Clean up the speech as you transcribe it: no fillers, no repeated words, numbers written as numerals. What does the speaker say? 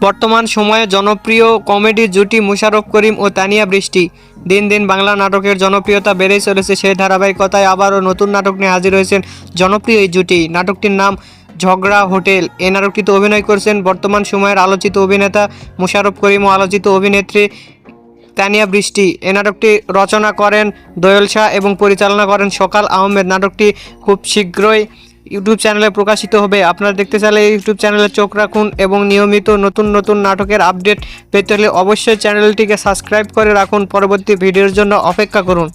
বর্তমান সময়ে জনপ্রিয় কমেডি জুটি মোশাররফ করিম ও তানিয়া বৃষ্টি। দিন দিন বাংলা নাটকের জনপ্রিয়তা বেড়েই চলেছে। সেই ধারাবাহিকতায় আবারও নতুন নাটক নিয়ে হাজির হয়েছেন জনপ্রিয় এই জুটি। নাটকটির নাম ঝগড়া হোটেল। এই নাটকটিতে অভিনয় করছেন বর্তমান সময়ের আলোচিত অভিনেতা মোশাররফ করিম ও আলোচিত অভিনেত্রী তানিয়া বৃষ্টি। এই নাটকটি রচনা করেন দোয়েল শাহ এবং পরিচালনা করেন সকাল আহমেদ। নাটকটি খুব শীঘ্রই ইউটিউব চ্যানেলে প্রকাশিত হবে। আপনারা দেখতে চাইলে ইউটিউব চ্যানেলে চোখ রাখুন এবং নিয়মিত নতুন নতুন নাটকের আপডেট পেতে হলে অবশ্যই চ্যানেলটিকে সাবস্ক্রাইব করে রাখুন। পরবর্তী ভিডিওর জন্য অপেক্ষা করুন।